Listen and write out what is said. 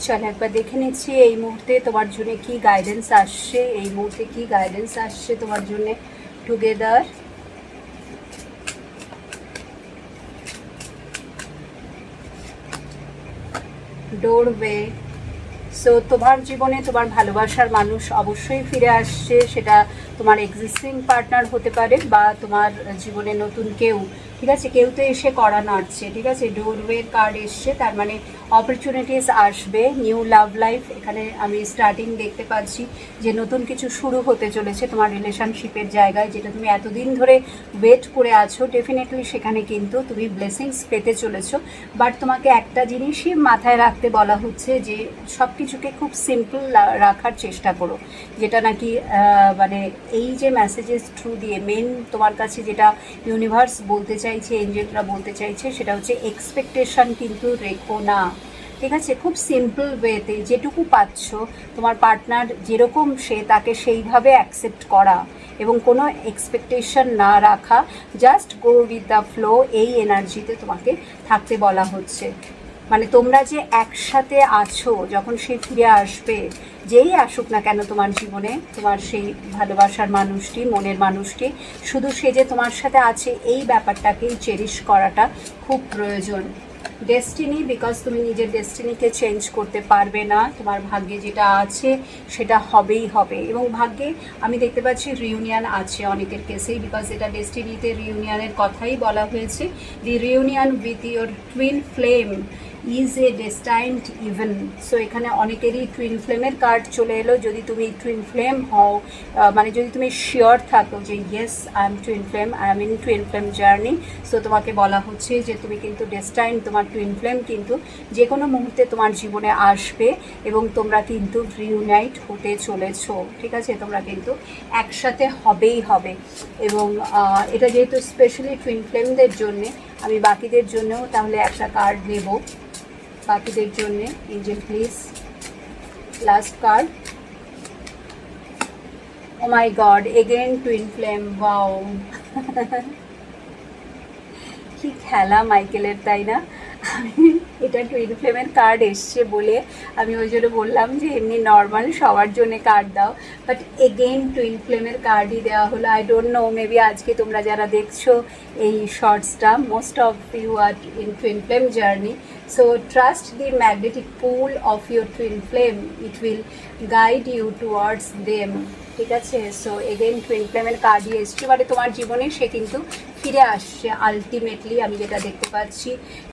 চল একবার দেখে নিচ্ছি এই মুহূর্তে তোমার জন্য কি গাইডেন্স আসছে, এই মুহূর্তে কি গাইডেন্স আসছে তোমার জন্য। Together, doorway. সো তোমার জীবনে তোমার ভালোবাসার মানুষ অবশ্যই ফিরে আসছে, সেটা তোমার এক্সিস্টিং পার্টনার হতে পারে বা তোমার জীবনে নতুন কেউ, ঠিক আছে, কেউ তো এসে কড়া নাড়ছে, ঠিক আছে। ডোরওয়ের কার্ড এসছে, তার মানে অপরচুনিটিস আসবে, নিউ লাভ লাইফ। এখানে আমি স্টার্টিং দেখতে পাচ্ছি যে নতুন কিছু শুরু হতে চলেছে তোমার রিলেশনশিপের জায়গায়, যেটা তুমি এতদিন ধরে ওয়েট করে আছো। ডেফিনেটলি সেখানে কিন্তু তুমি ব্লেসিংস পেতে চলেছো। বাট তোমাকে একটা জিনিসই মাথায় রাখতে বলা হচ্ছে যে সব কিছুকে খুব সিম্পল রাখার চেষ্টা করো, যেটা নাকি মানে এই যে মেসেজেস থ্রু দিয়ে মেন তোমার কাছে যেটা ইউনিভার্স বলতে চাইছে, এঞ্জেলরা বলতে চাইছে, সেটা হচ্ছে এক্সপেকটেশন কিন্তু রেখো না, ঠিক আছে। খুব সিম্পল ওয়েতে যেটুকু পাচ্ছ তোমার পার্টনার যেরকম সে, তাকে সেইভাবে অ্যাকসেপ্ট করা এবং কোনো এক্সপেকটেশন না রাখা, just go with the flow, এই এনার্জিতে তোমাকে থাকতে বলা হচ্ছে। মানে তোমরা যে একসাথে আছো, যখন সে ফিরে আসবে, যেই আসুক না কেন তোমার জীবনে, তোমার সেই ভালোবাসার মানুষটি, মনের মানুষটি, শুধু সে যে তোমার সাথে আছে এই ব্যাপারটাকেই চেরিশ করাটা খুব প্রয়োজন। ডেস্টিনি, বিকজ তুমি নিজের ডেস্টিনিকে চেঞ্জ করতে পারবে না, তোমার ভাগ্যে যেটা আছে সেটা হবেই হবে। এবং ভাগ্যে আমি দেখতে পাচ্ছি রিউনিয়ন আছে অনেকের কেসেই, বিকজ এটা ডেস্টিনিতে রিউনিয়নের কথাই বলা হয়েছে। The reunion with your twin flame is a destined event. So এখানে অনেকেরই টুইন ফ্লেমের কার্ড চলে এলো। যদি তুমি টুইন ফ্লেম হও, মানে যদি তুমি শিওর থাকো যে yes I am twin flame, I am in twin flame journey, so তোমাকে বলা হচ্ছে যে তুমি কিন্তু ডেস্টাইন, তোমার টুইন ফ্লেম কিন্তু যে কোনো মুহূর্তে তোমার জীবনে আসবে এবং তোমরা কিন্তু রিউনাইট হতে চলেছো, ঠিক আছে। তোমরা কিন্তু একসাথে হবেই হবে। এবং এটা যেহেতু স্পেশালি টুইন ফ্লেমদের জন্যে, আমি বাকিদের জন্যও তাহলে একটা কার্ড নেব বাকিদের জন্যে। Angel please, last card. Oh my god, again twin flame, wow. কি খেলা মাইকেলের, তাই না? আমি এটা টুইন ফ্লেমের কার্ড এসছে বলে আমি ওই জন্য বললাম যে এমনি নর্মাল সবার জন্য কার্ড দাও, বাট এগেইন টুইন ফ্লেমের কার্ডই দেওয়া হলো। আই ডোন্ট নো, মেবি আজকে তোমরা যারা দেখছো এই শর্টসটা, most of you are in twin flame journey. So trust the magnetic pull of your twin flame, it will guide you towards them, ঠিক আছে। সো এগেইন টুইন ফ্লেমের কার্ডই এসছে, মানে তোমার জীবনে সে কিন্তু ফিরে আসছে আলটিমেটলি, আমি যেটা দেখতে পাচ্ছি।